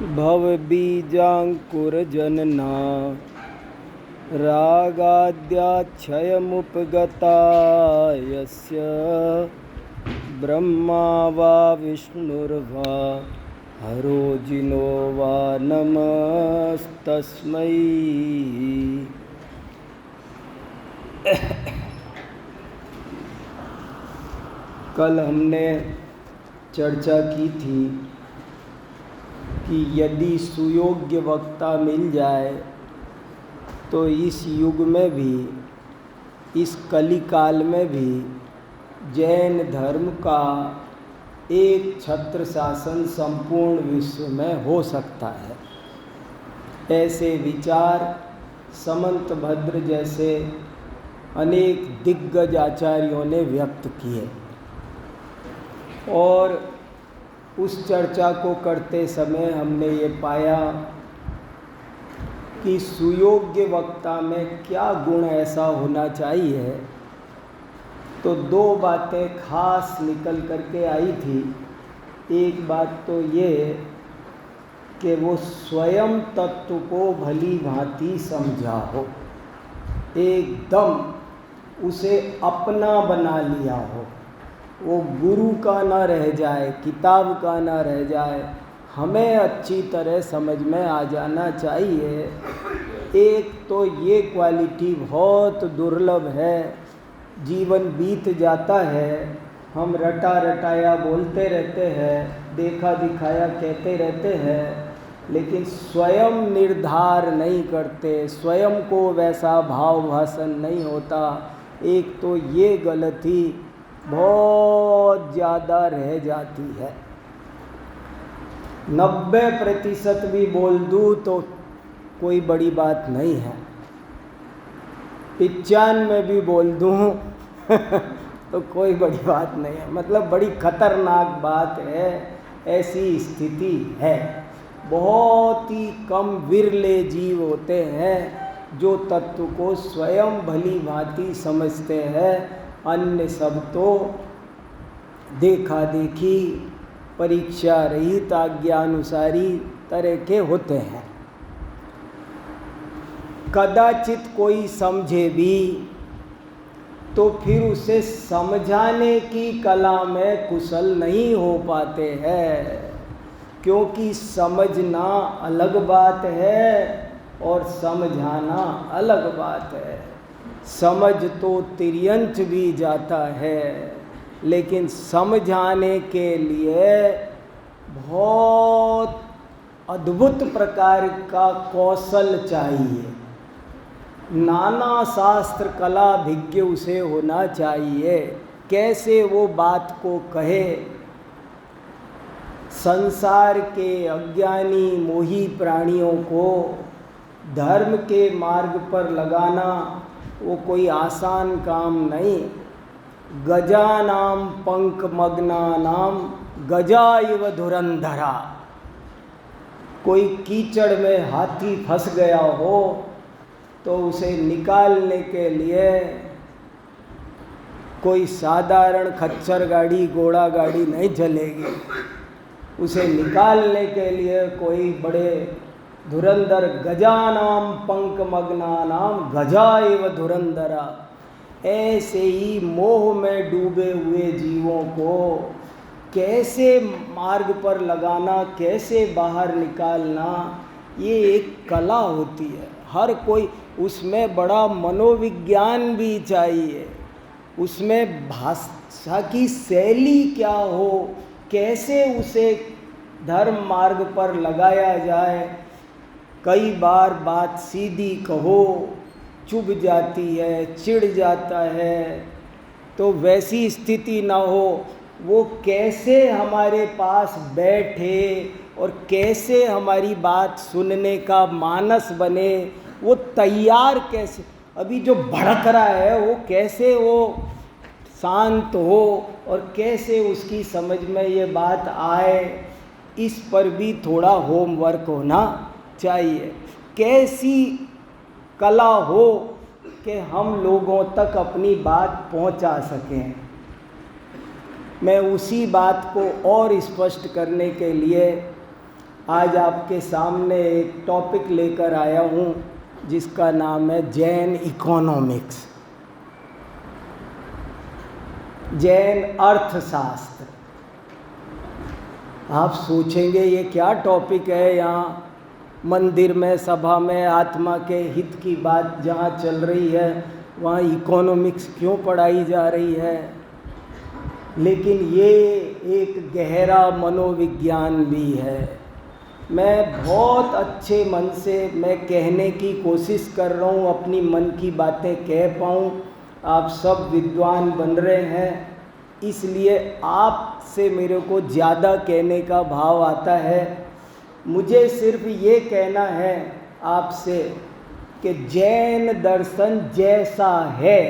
भवबीजाङ्कुरजनना रागाद्याक्षयमुपगता यस्य ब्रह्मा वा विष्णुर्वा हरो जिनो वा नमस्तस्मै। कल हमने चर्चा की थी कि यदि सुयोग्य वक्ता मिल जाए तो इस युग में भी, इस कली काल में भी जैन धर्म का एक छत्र शासन संपूर्ण विश्व में हो सकता है। ऐसे विचार समंतभद्र जैसे अनेक दिग्गज आचार्यों ने व्यक्त किए और उस चर्चा को करते समय हमने ये पाया कि सुयोग्य वक्ता में क्या गुण ऐसा होना चाहिए। तो दो बातें खास निकल करके आई थी। एक बात तो ये कि वो स्वयं तत्व को भली भांति समझा हो, एकदम उसे अपना बना लिया हो, वो गुरु का न रह जाए, किताब का न रह जाए, हमें अच्छी तरह समझ में आ जाना चाहिए। एक तो ये क्वालिटी बहुत दुर्लभ है। जीवन बीत जाता है, हम रटा रटाया बोलते रहते हैं, देखा दिखाया कहते रहते हैं, लेकिन स्वयं निर्धार नहीं करते, स्वयं को वैसा भाव भाषण नहीं होता। एक तो ये गलती बहुत ज़्यादा रह जाती है। 90% भी बोल दूँ तो कोई बड़ी बात नहीं है, 95 भी बोल दूँ तो कोई बड़ी बात नहीं है। मतलब बड़ी खतरनाक बात है, ऐसी स्थिति है। बहुत ही कम विरले जीव होते हैं जो तत्व को स्वयं भली भांति समझते हैं। अन्य सब तो देखा देखी, परीक्षा रहित, आज्ञानुसारी तरह के होते हैं। कदाचित कोई समझे भी तो फिर उसे समझाने की कला में कुशल नहीं हो पाते हैं, क्योंकि समझना अलग बात है और समझाना अलग बात है। समझ तो तिर्यंच भी जाता है, लेकिन समझाने के लिए बहुत अद्भुत प्रकार का कौशल चाहिए। नाना शास्त्र कला भिज्ञ उसे होना चाहिए। कैसे वो बात को कहे, संसार के अज्ञानी मोही प्राणियों को धर्म के मार्ग पर लगाना वो कोई आसान काम नहीं। गजानाम पंकमग्नानाम गजा इव धुरंधरा। कोई कीचड़ में हाथी फंस गया हो तो उसे निकालने के लिए कोई साधारण खच्चर गाड़ी, घोड़ा गाड़ी नहीं चलेगी। उसे निकालने के लिए कोई बड़े धुरंधर, गजानाम पंकमग्नानाम गजा एव धुरंधरा। ऐसे ही मोह में डूबे हुए जीवों को कैसे मार्ग पर लगाना, कैसे बाहर निकालना, ये एक कला होती है। हर कोई, उसमें बड़ा मनोविज्ञान भी चाहिए, उसमें भाषा की शैली क्या हो, कैसे उसे धर्म मार्ग पर लगाया जाए। कई बार बात सीधी कहो चुभ जाती है, चिढ़ जाता है, तो वैसी स्थिति ना हो। वो कैसे हमारे पास बैठे और कैसे हमारी बात सुनने का मानस बने, वो तैयार कैसे, अभी जो भड़क रहा है वो कैसे वो शांत हो और कैसे उसकी समझ में ये बात आए, इस पर भी थोड़ा होमवर्क होना चाहिए। कैसी कला हो कि हम लोगों तक अपनी बात पहुंचा सकें। मैं उसी बात को और स्पष्ट करने के लिए आज आपके सामने एक टॉपिक लेकर आया हूँ जिसका नाम है जैन इकोनॉमिक्स, जैन अर्थशास्त्र। आप सोचेंगे ये क्या टॉपिक है, यहाँ मंदिर में सभा में आत्मा के हित की बात जहाँ चल रही है वहाँ इकोनॉमिक्स क्यों पढ़ाई जा रही है। लेकिन ये एक गहरा मनोविज्ञान भी है। मैं बहुत अच्छे मन से मैं कहने की कोशिश कर रहा हूँ, अपनी मन की बातें कह पाऊँ। आप सब विद्वान बन रहे हैं, इसलिए आपसे मेरे को ज़्यादा कहने का भाव आता है। मुझे सिर्फ ये कहना है आपसे कि जैन दर्शन जैसा है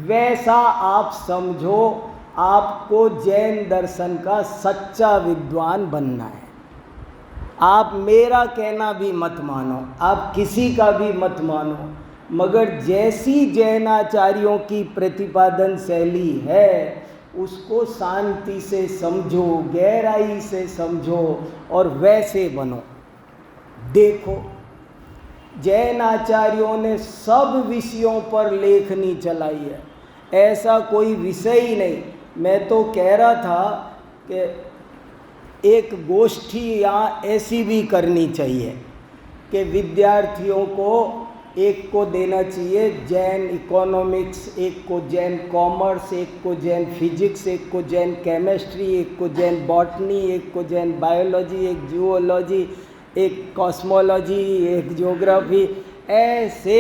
वैसा आप समझो। आपको जैन दर्शन का सच्चा विद्वान बनना है। आप मेरा कहना भी मत मानो, आप किसी का भी मत मानो, मगर जैसी जैनाचार्यों की प्रतिपादन शैली है उसको शांति से समझो, गहराई से समझो और वैसे बनो। देखो, जैन आचार्यों ने सब विषयों पर लेखनी चलाई है, ऐसा कोई विषय ही नहीं। मैं तो कह रहा था कि एक गोष्ठी यहाँ ऐसी भी करनी चाहिए कि विद्यार्थियों को एक को देना चाहिए जैन इकोनॉमिक्स, एक को जैन कॉमर्स, एक को जैन फिजिक्स, एक को जैन केमिस्ट्री, एक को जैन बॉटनी, एक को जैन बायोलॉजी, एक जूलॉजी, एक कॉस्मोलॉजी, एक ज्योग्राफी। ऐसे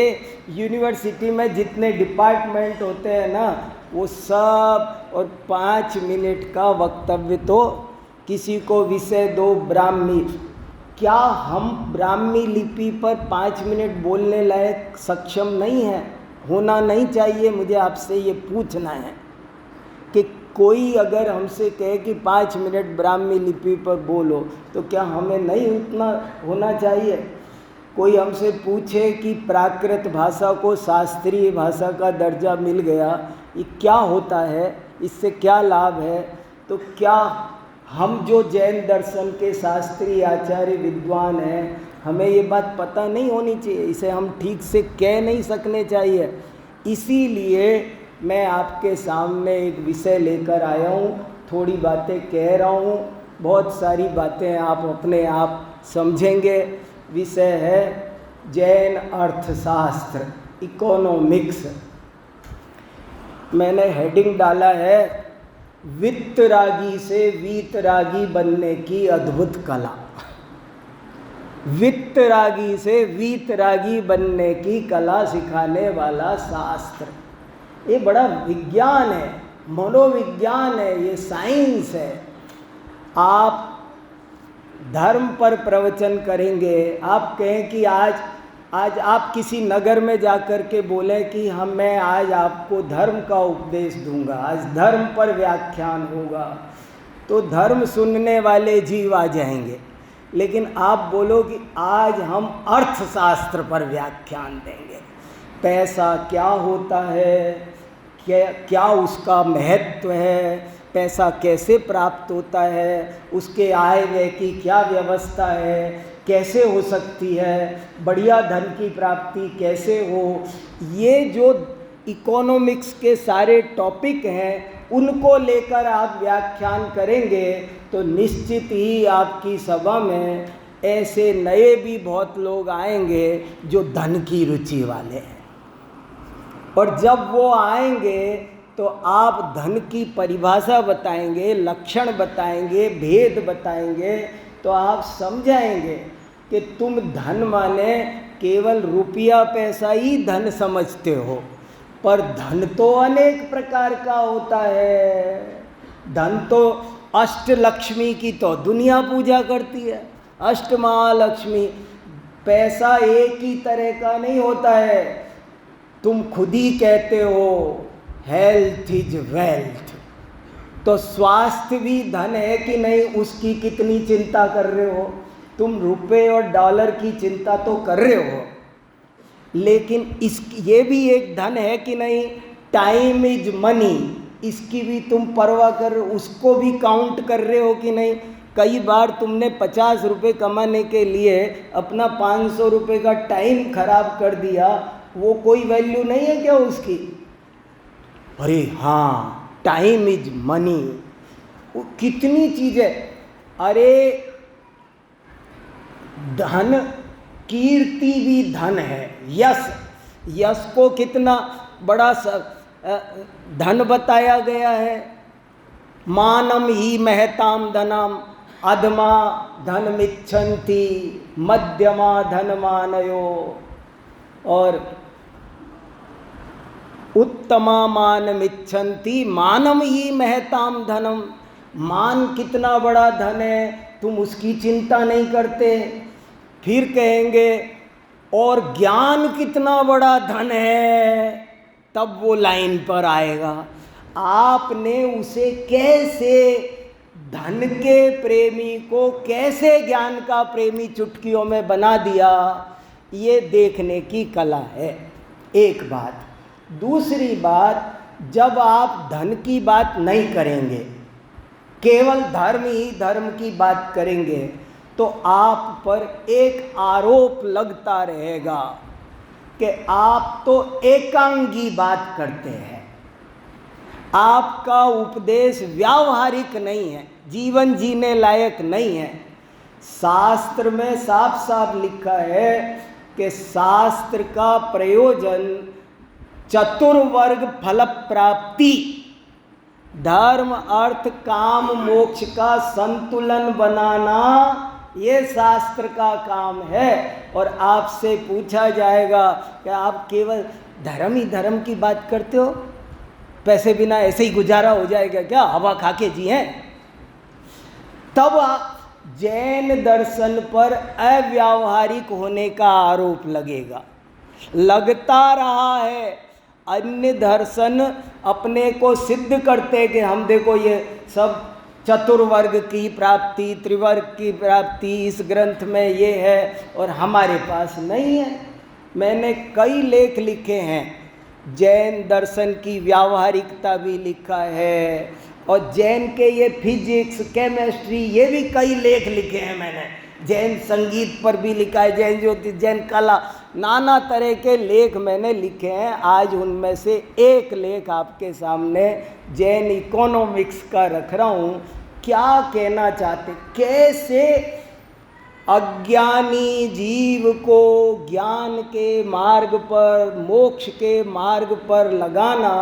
यूनिवर्सिटी में जितने डिपार्टमेंट होते हैं ना वो सब, और 5 मिनट का वक्तव्य तो किसी को विषय दो ब्राह्मी। क्या हम ब्राह्मी लिपि पर 5 मिनट बोलने लायक सक्षम नहीं है? होना नहीं चाहिए। मुझे आपसे ये पूछना है कि कोई अगर हमसे कहे कि 5 मिनट ब्राह्मी लिपि पर बोलो तो क्या हमें नहीं उतना होना चाहिए? कोई हमसे पूछे कि प्राकृत भाषा को शास्त्रीय भाषा का दर्जा मिल गया, ये क्या होता है, इससे क्या लाभ है, तो क्या हम जो जैन दर्शन के शास्त्रीय आचार्य विद्वान हैं हमें ये बात पता नहीं होनी चाहिए? इसे हम ठीक से कह नहीं सकने चाहिए। इसीलिए मैं आपके सामने एक विषय लेकर आया हूँ, थोड़ी बातें कह रहा हूँ, बहुत सारी बातें आप अपने आप समझेंगे। विषय है जैन अर्थशास्त्र, इकोनॉमिक्स। मैंने हेडिंग डाला है वित्तरागी से वीतरागी बनने की अद्भुत कला। वित्तरागी से वीतरागी बनने की कला सिखाने वाला शास्त्र। ये बड़ा विज्ञान है, मनोविज्ञान है, ये साइंस है। आप धर्म पर प्रवचन करेंगे, आप कहें कि आज आप किसी नगर में जाकर के बोलें कि मैं आज आपको धर्म का उपदेश दूंगा, आज धर्म पर व्याख्यान होगा, तो धर्म सुनने वाले जीव आ जाएंगे। लेकिन आप बोलो कि आज हम अर्थशास्त्र पर व्याख्यान देंगे, पैसा क्या होता है, क्या उसका महत्व है, पैसा कैसे प्राप्त होता है, उसके आय व्यय की क्या व्यवस्था है, कैसे हो सकती है, बढ़िया धन की प्राप्ति कैसे हो, ये जो इकोनॉमिक्स के सारे टॉपिक हैं उनको लेकर आप व्याख्यान करेंगे तो निश्चित ही आपकी सभा में ऐसे नए भी बहुत लोग आएंगे जो धन की रुचि वाले हैं। और जब वो आएंगे तो आप धन की परिभाषा बताएंगे, लक्षण बताएंगे, भेद बताएंगे, तो आप समझाएंगे कि तुम धन माने केवल रुपया पैसा ही धन समझते हो, पर धन तो अनेक प्रकार का होता है। धन तो अष्टलक्ष्मी की तो दुनिया पूजा करती है, अष्टमहालक्ष्मी। पैसा एक ही तरह का नहीं होता है। तुम खुद ही कहते हो हेल्थ इज वेल्थ, तो स्वास्थ्य भी धन है कि नहीं, उसकी कितनी चिंता कर रहे हो? तुम रुपए और डॉलर की चिंता तो कर रहे हो, लेकिन ये भी एक धन है कि नहीं? टाइम इज मनी, इसकी भी तुम परवाह कर रहे हो, उसको भी काउंट कर रहे हो कि नहीं? कई बार तुमने 50 रुपये कमाने के लिए अपना 500 रुपये का टाइम खराब कर दिया, वो कोई वैल्यू नहीं है क्या उसकी? अरे हाँ, टाइम इज मनी। वो कितनी चीजें, अरे धन, कीर्ति भी धन है। यश, यश को कितना बड़ा धन बताया गया है। मानम ही महताम धनम, अधमा धनमिच्छन्ति, मध्यमा धनमानयो, और उत्तमा मानमिच्छन्ति, मानम ही महताम धनम। मान कितना बड़ा धन है, तुम उसकी चिंता नहीं करते। फिर कहेंगे और ज्ञान कितना बड़ा धन है, तब वो लाइन पर आएगा। आपने उसे कैसे, धन के प्रेमी को कैसे ज्ञान का प्रेमी चुटकियों में बना दिया, ये देखने की कला है। एक बात। दूसरी बात, जब आप धन की बात नहीं करेंगे, केवल धर्म ही धर्म की बात करेंगे, तो आप पर एक आरोप लगता रहेगा कि आप तो एकांगी बात करते हैं, आपका उपदेश व्यावहारिक नहीं है, जीवन जीने लायक नहीं है। शास्त्र में साफ साफ लिखा है कि शास्त्र का प्रयोजन चतुर्वर्ग फल प्राप्ति, धर्म अर्थ काम मोक्ष का संतुलन बनाना, ये शास्त्र का काम है। और आपसे पूछा जाएगा कि आप केवल धर्म ही धर्म की बात करते हो, पैसे बिना ऐसे ही गुजारा हो जाएगा क्या, हवा खा के जी हैं? तब जैन दर्शन पर अव्यावहारिक होने का आरोप लगेगा, लगता रहा है। अन्य दर्शन अपने को सिद्ध करते कि हम देखो ये सब चतुर्वर्ग की प्राप्ति, त्रिवर्ग की प्राप्ति इस ग्रंथ में ये है, और हमारे पास नहीं है। मैंने कई लेख लिखे हैं, जैन दर्शन की व्यावहारिकता भी लिखा है, और जैन के ये फिजिक्स, केमिस्ट्री, ये भी कई लेख लिखे हैं मैंने। जैन संगीत पर भी लिखा है, जैन ज्योतिष, जैन कला, नाना तरह के लेख मैंने लिखे हैं। आज उनमें से एक लेख आपके सामने जैन इकोनॉमिक्स का रख रहा हूँ। क्या कहना चाहते, कैसे अज्ञानी जीव को ज्ञान के मार्ग पर, मोक्ष के मार्ग पर लगाना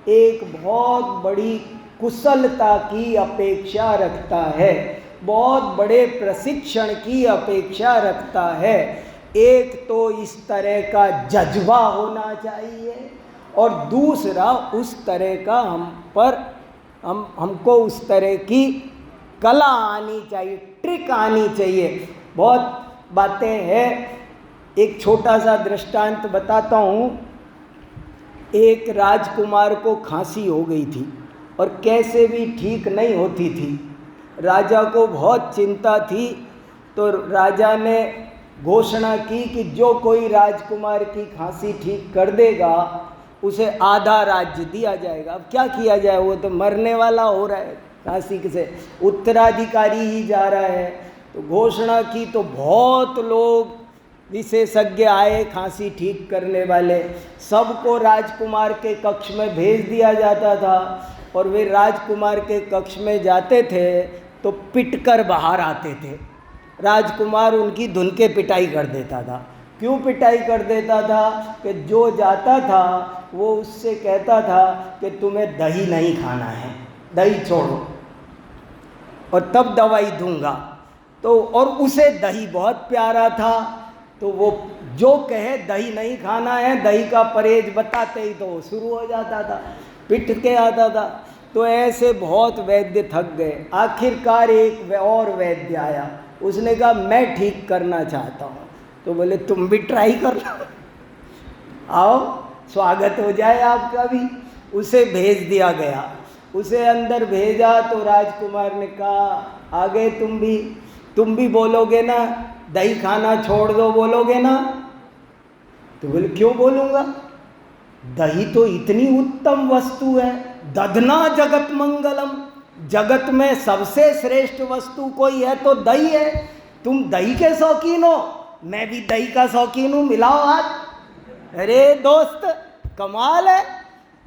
एक बहुत बड़ी कुशलता की अपेक्षा रखता है, बहुत बड़े प्रशिक्षण की अपेक्षा रखता है। एक तो इस तरह का जज्बा होना चाहिए, और दूसरा उस तरह का हमको उस तरह की कला आनी चाहिए, ट्रिक आनी चाहिए। बहुत बातें हैं, एक छोटा सा दृष्टांत बताता हूँ। एक राजकुमार को खांसी हो गई थी और कैसे भी ठीक नहीं होती थी। राजा को बहुत चिंता थी, तो राजा ने घोषणा की कि जो कोई राजकुमार की खांसी ठीक कर देगा उसे आधा राज्य दिया जाएगा। अब क्या किया जाए, वो तो मरने वाला हो रहा है, खांसी से उत्तराधिकारी ही जा रहा है। तो घोषणा की तो बहुत लोग विशेषज्ञ आए, खांसी ठीक करने वाले, सबको राजकुमार के कक्ष में भेज दिया जाता था। और वे राजकुमार के कक्ष में जाते थे तो पिटकर बाहर आते थे। राजकुमार उनकी धुन के पिटाई कर देता था। क्यों पिटाई कर देता था? कि जो जाता था वो उससे कहता था कि तुम्हें दही नहीं खाना है, दही छोड़ो, और तब दवाई दूंगा। तो और उसे दही बहुत प्यारा था, तो वो जो कहे दही नहीं खाना है, दही का परहेज बताते ही तो वो शुरू हो जाता था, पिट के आता था। तो ऐसे बहुत वैद्य थक गए। आखिरकार एक और वैद्य आया, उसने कहा मैं ठीक करना चाहता हूँ। तो बोले तुम भी ट्राई कर लो, आओ स्वागत हो जाए आपका भी। उसे भेज दिया गया, उसे अंदर भेजा तो राजकुमार ने कहा आ गए तुम भी बोलोगे ना दही खाना छोड़ दो, बोलोगे ना? तो बोले क्यों बोलूँगा, दही तो इतनी उत्तम वस्तु है, दधना जगत मंगलम, जगत में सबसे श्रेष्ठ वस्तु कोई है तो दही है। तुम दही के शौकीन हो, मैं भी दही का शौकीन हूँ, मिलाओ हाथ। अरे दोस्त, कमाल है।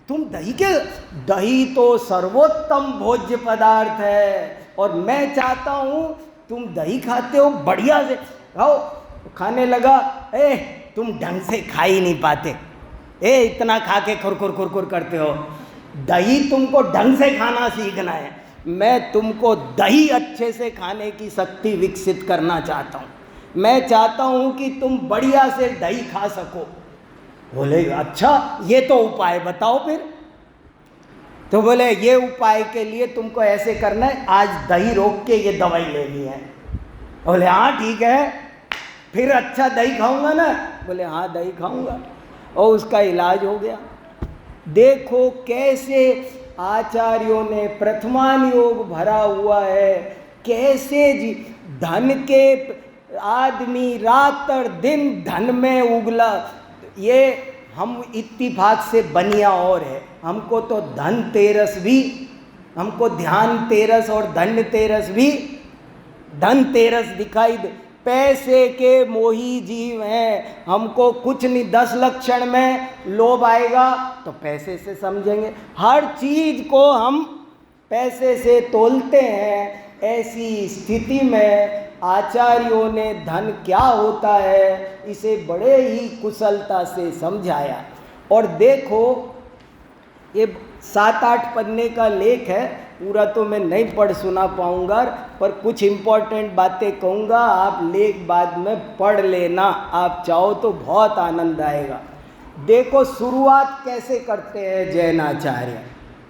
तुम दही तो सर्वोत्तम भोज्य पदार्थ है, और मैं चाहता हूँ तुम दही खाते हो बढ़िया से, आओ खाने लगा। तुम ढंग से खा ही नहीं पाते, इतना खा के खुरखुर खुरखुर करते हो। दही तुमको ढंग से खाना सीखना है, मैं तुमको दही अच्छे से खाने की शक्ति विकसित करना चाहता हूँ। मैं चाहता हूँ कि तुम बढ़िया से दही खा सको। बोले अच्छा, ये तो उपाय बताओ फिर। तो बोले ये उपाय के लिए तुमको ऐसे करना है, आज दही रोक के ये दवाई लेनी है। बोले हाँ ठीक है, फिर अच्छा दही खाऊंगा ना। बोले हाँ दही खाऊंगा, और उसका इलाज हो गया। देखो कैसे आचार्यों ने प्रथमान योग भरा हुआ है, कैसे धन के आदमी रात और दिन धन में उगला। ये हम इत्तिफाक से बनिया और है, हमको तो धन तेरस भी, हमको ध्यान तेरस और धन्य तेरस भी, धन तेरस दिखाई दे। पैसे के मोही जीव हैं, हमको कुछ नहीं, 10 लक्षण में लोभ आएगा तो पैसे से समझेंगे, हर चीज को हम पैसे से तोलते हैं। ऐसी स्थिति में आचार्यों ने धन क्या होता है इसे बड़े ही कुशलता से समझाया। और देखो ये 7-8 पन्ने का लेख है, पूरा तो मैं नहीं पढ़ सुना पाऊंगा, पर कुछ इम्पोर्टेंट बातें कहूँगा, आप लेख बाद में पढ़ लेना, आप चाहो तो बहुत आनंद आएगा। देखो शुरुआत कैसे करते हैं जैनाचार्य।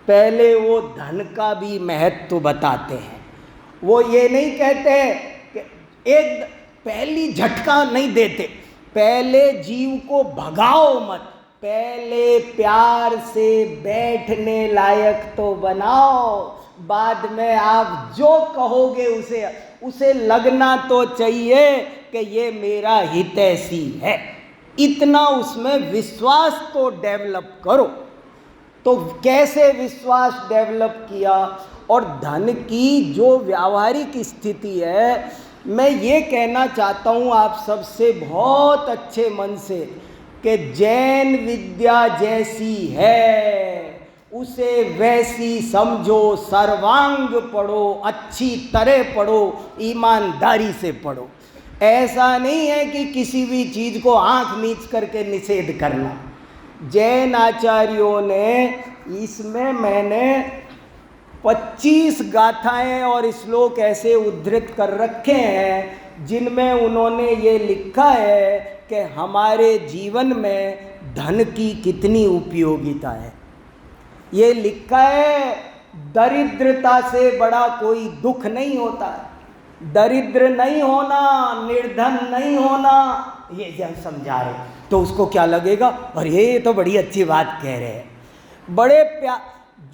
पहले वो धन का भी महत्व बताते हैं। वो ये नहीं कहते कि एक पहली झटका नहीं देते, पहले जीव को भगाओ मत, पहले प्यार से बैठने लायक तो बनाओ, बाद में आप जो कहोगे उसे लगना तो चाहिए कि ये मेरा हितैषी है, इतना उसमें विश्वास तो डेवलप करो। तो कैसे विश्वास डेवलप किया, और धन की जो व्यावहारिक स्थिति है, मैं ये कहना चाहता हूँ आप सबसे बहुत अच्छे मन से कि जैन विद्या जैसी है उसे वैसी समझो, सर्वांग पढ़ो, अच्छी तरह पढ़ो, ईमानदारी से पढ़ो। ऐसा नहीं है कि किसी भी चीज़ को आंख मीच करके निषेध करना। जैन आचार्यों ने इसमें मैंने 25 गाथाएं और श्लोक ऐसे उद्धृत कर रखे हैं जिनमें उन्होंने ये लिखा है कि हमारे जीवन में धन की कितनी उपयोगिता है। ये लिखा है दरिद्रता से बड़ा कोई दुख नहीं होता है, दरिद्र नहीं होना, निर्धन नहीं होना, ये जब समझा रहे तो उसको क्या लगेगा, और ये तो बड़ी अच्छी बात कह रहे हैं। बड़े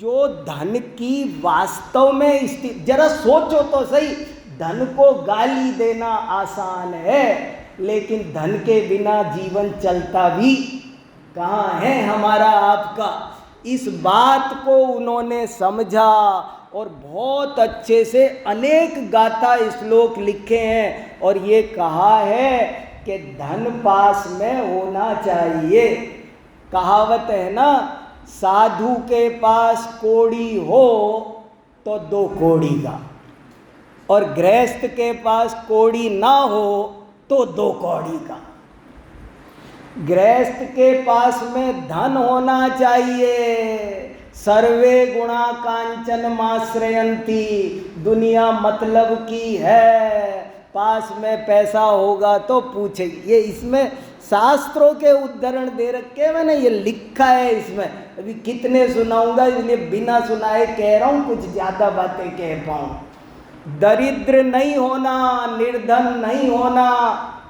जो धन की वास्तव में स्थिति, जरा सोचो तो सही, धन को गाली देना आसान है, लेकिन धन के बिना जीवन चलता भी कहाँ है हमारा आपका। इस बात को उन्होंने समझा और बहुत अच्छे से अनेक गाथा श्लोक लिखे हैं, और ये कहा है कि धन पास में होना चाहिए। कहावत है ना, साधु के पास कोड़ी हो तो 2 कोड़ी का, और गृहस्थ के पास कोड़ी ना हो तो 2 कौड़ी का। गृहस्थ के पास में धन होना चाहिए। सर्वे गुणा कांचन माश्रयंती, दुनिया मतलब की है, पास में पैसा होगा तो पूछेगी। ये इसमें शास्त्रों के उद्धरण दे रखे मैंने, ये लिखा है इसमें। अभी कितने सुनाऊंगा, इसलिए बिना सुनाए कह रहा हूँ, कुछ ज़्यादा बातें कह पाऊँ। दरिद्र नहीं होना, निर्धन नहीं होना।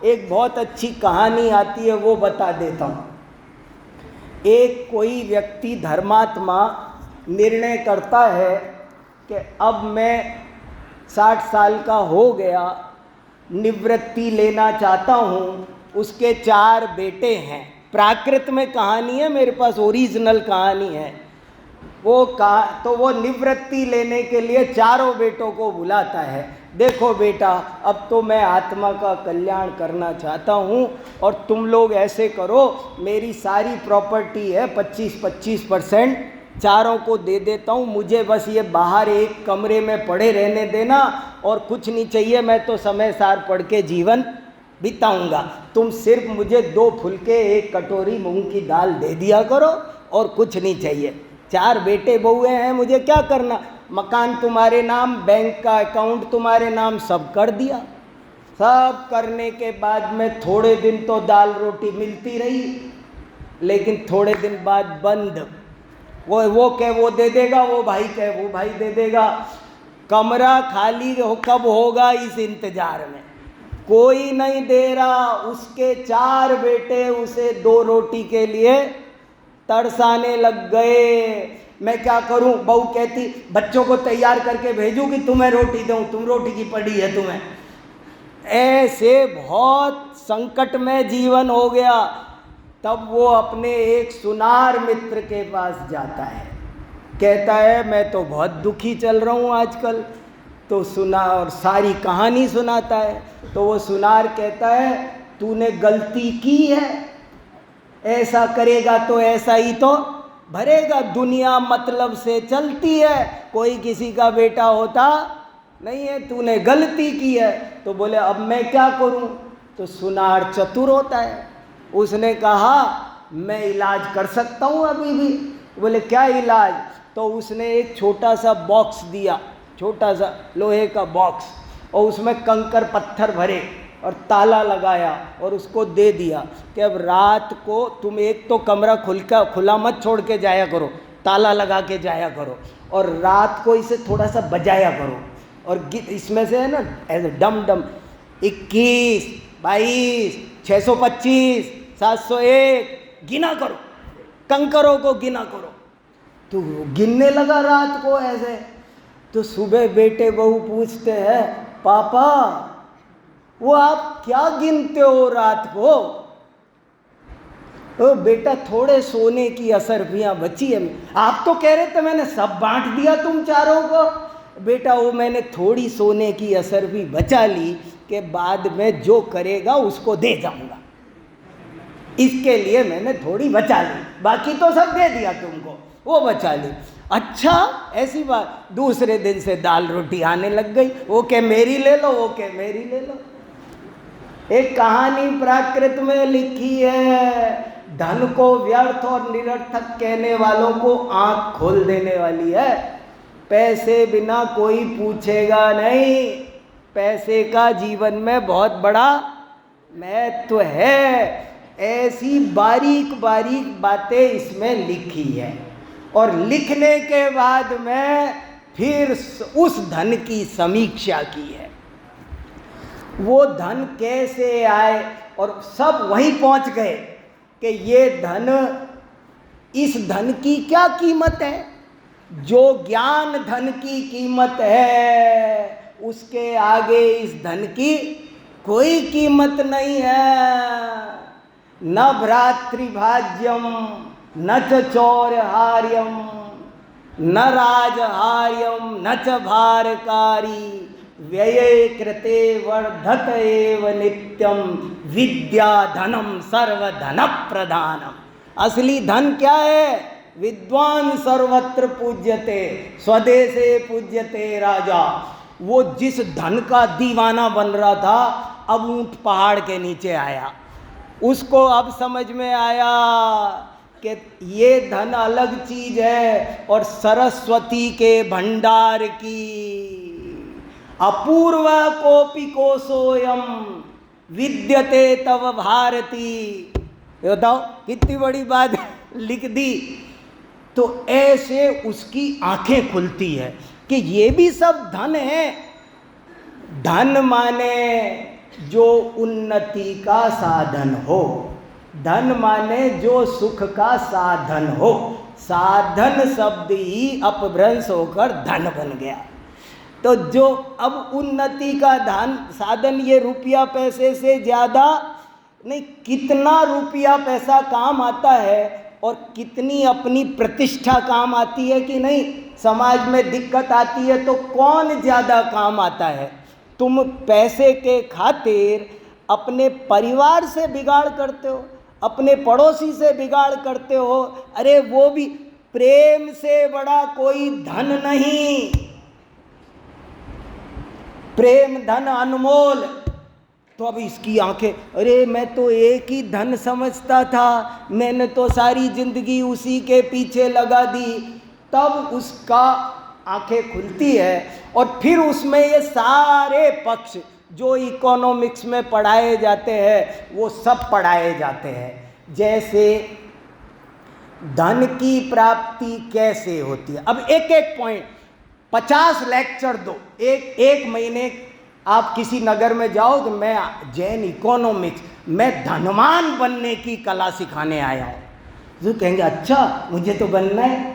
एक बहुत अच्छी कहानी आती है, वो बता देता हूँ। एक कोई व्यक्ति धर्मात्मा निर्णय करता है कि अब मैं 60 साल का हो गया, निवृत्ति लेना चाहता हूँ। उसके 4 बेटे हैं, प्राकृत में कहानी है, मेरे पास ओरिजिनल कहानी है। तो वो निवृत्ति लेने के लिए चारों बेटों को बुलाता है। देखो बेटा, अब तो मैं आत्मा का कल्याण करना चाहता हूँ और तुम लोग ऐसे करो, मेरी सारी प्रॉपर्टी है 25-25% चारों को दे देता हूँ, मुझे बस ये बाहर एक कमरे में पड़े रहने देना और कुछ नहीं चाहिए, मैं तो समय सार पढ़ के जीवन बिताऊंगा। तुम सिर्फ मुझे 2 फुलके 1 कटोरी मूंग की दाल दे दिया करो और कुछ नहीं चाहिए। 4 बेटे बहुए हैं, मुझे क्या करना, मकान तुम्हारे नाम, बैंक का अकाउंट तुम्हारे नाम, सब कर दिया। सब करने के बाद में थोड़े दिन तो दाल रोटी मिलती रही, लेकिन थोड़े दिन बाद बंद। वो कहे वो दे देगा, वो भाई कहे वो भाई दे देगा। कमरा खाली कब होगा इस इंतजार में, कोई नहीं दे रहा। उसके 4 बेटे उसे 2 रोटी के लिए तरसाने लग गए। मैं क्या करूं? बहू कहती बच्चों को तैयार करके भेजूं कि तुम्हें रोटी दूं, तुम रोटी की पड़ी है तुम्हें। ऐसे बहुत संकट में जीवन हो गया। तब वो अपने एक सुनार मित्र के पास जाता है, कहता है मैं तो बहुत दुखी चल रहा हूँ आजकल। तो सुना और सारी कहानी सुनाता है। तो वो सुनार कहता है तूने गलती की है, ऐसा करेगा तो ऐसा ही तो भरेगा, दुनिया मतलब से चलती है, कोई किसी का बेटा होता नहीं है, तूने गलती की है। तो बोले अब मैं क्या करूं? तो सुनार चतुर होता है, उसने कहा मैं इलाज कर सकता हूं अभी भी। बोले क्या इलाज? तो उसने एक छोटा सा बॉक्स दिया, छोटा सा लोहे का बॉक्स, और उसमें कंकर पत्थर भरे और ताला लगाया और उसको दे दिया कि अब रात को तुम एक तो कमरा खुला मत छोड़ के जाया करो, ताला लगा के जाया करो, और रात को इसे थोड़ा सा बजाया करो। और इसमें से है ना ऐसे डम डम 21, 22, 625, 701 गिना करो, कंकरों को गिना करो। तो गिनने लगा रात को ऐसे। तो सुबह बेटे बहू पूछते हैं पापा वो आप क्या गिनते हो रात को? तो बेटा थोड़े सोने की असरफियाँ बची है, आप तो कह रहे थे मैंने सब बांट दिया तुम चारों को। बेटा वो मैंने थोड़ी सोने की असरफी बचा ली कि बाद में जो करेगा उसको दे जाऊंगा, इसके लिए मैंने थोड़ी बचा ली, बाकी तो सब दे दिया तुमको, वो बचा ली। अच्छा ऐसी बात। दूसरे दिन से दाल रोटी आने लग गई, वो कह मेरी ले लो, वो कह मेरी ले लो। एक कहानी प्राकृत में लिखी है, धन को व्यर्थ और निरर्थक कहने वालों को आंख खोल देने वाली है। पैसे बिना कोई पूछेगा नहीं, पैसे का जीवन में बहुत बड़ा महत्व है। ऐसी बारीक बारीक बातें इसमें लिखी है, और लिखने के बाद में फिर उस धन की समीक्षा की है, वो धन कैसे आए, और सब वहीं पहुंच गए कि ये धन, इस धन की क्या कीमत है? जो ज्ञान धन की कीमत है उसके आगे इस धन की कोई कीमत नहीं है। न भ्रातृभाज्यम न च चौर्यहार्यम न राजहार्यम न च भारकारी व्यये कृते वर्धत एव नित्यम विद्या धनम सर्वधन प्रधानम। असली धन क्या है? विद्वान सर्वत्र पूज्यते स्वदेशे पूज्यते राजा। वो जिस धन का दीवाना बन रहा था, अब ऊंट पहाड़ के नीचे आया, उसको अब समझ में आया कि ये धन अलग चीज है, और सरस्वती के भंडार की अपूर्व कोपि कोशोयम विद्यते तव भारती। बताओ कितनी बड़ी बात लिख दी। तो ऐसे उसकी आंखें खुलती है कि ये भी सब धन है। धन माने जो उन्नति का साधन हो, धन माने जो सुख का साधन हो। साधन शब्द ही अपभ्रंश होकर धन बन गया। तो जो अब उन्नति का धन साधन, ये रुपया पैसे से ज़्यादा नहीं, कितना रुपया पैसा काम आता है और कितनी अपनी प्रतिष्ठा काम आती है कि नहीं। समाज में दिक्कत आती है तो कौन ज़्यादा काम आता है। तुम पैसे के खातिर अपने परिवार से बिगाड़ करते हो, अपने पड़ोसी से बिगाड़ करते हो। अरे वो भी प्रेम से बड़ा कोई धन नहीं। प्रेम धन अनमोल। तो अब इसकी आंखें, अरे मैं तो एक ही धन समझता था, मैंने तो सारी जिंदगी उसी के पीछे लगा दी। तब उसका आंखें खुलती है और फिर उसमें ये सारे पक्ष जो इकोनॉमिक्स में पढ़ाए जाते हैं वो सब पढ़ाए जाते हैं। जैसे धन की प्राप्ति कैसे होती है। अब एक एक पॉइंट 50 लेक्चर दो। एक महीने आप किसी नगर में जाओ तो मैं जैन इकोनॉमिक्स, मैं धनवान बनने की कला सिखाने आया हूँ। तो कहेंगे अच्छा मुझे तो बनना है।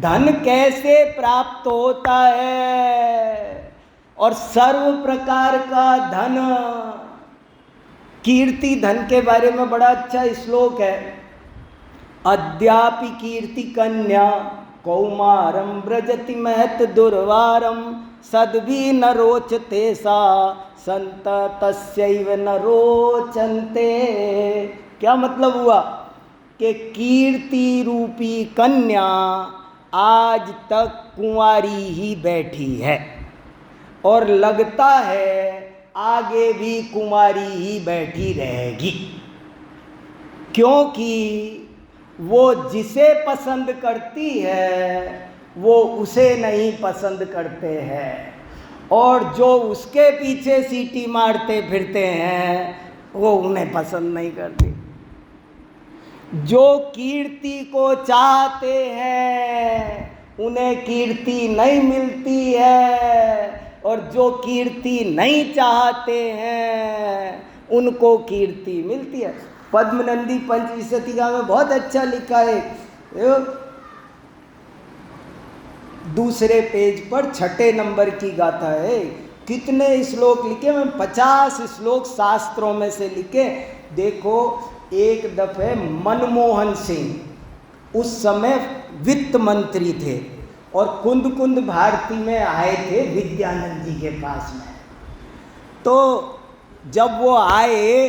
धन कैसे प्राप्त होता है और सर्व प्रकार का धन। कीर्ति धन के बारे में बड़ा अच्छा श्लोक है। अद्यापि कीर्ति कन्या कौमारम व्रजति महत दुर्वारम सद्भि न रोचते सा संत तस्यैव न रोचन्ते। क्या मतलब हुआ कि कीर्ति रूपी कन्या आज तक कुंवारी ही बैठी है और लगता है आगे भी कुंवारी ही बैठी रहेगी, क्योंकि वो जिसे पसंद करती है वो उसे नहीं पसंद करते हैं, और जो उसके पीछे सीटी मारते फिरते हैं वो उन्हें पसंद नहीं करती। जो कीर्ति को चाहते हैं उन्हें कीर्ति नहीं मिलती है, और जो कीर्ति नहीं चाहते हैं उनको कीर्ति मिलती है। पद्मनंदी पंचविंशतिका में बहुत अच्छा लिखा है। दूसरे पेज पर 6 नंबर की गाथा है। कितने श्लोक लिखे, मैं 50 श्लोक शास्त्रों में से लिखे। देखो एक दफे मनमोहन सिंह उस समय वित्त मंत्री थे और कुंद कुंद भारती में आए थे विद्यानंद जी के पास में। तो जब वो आए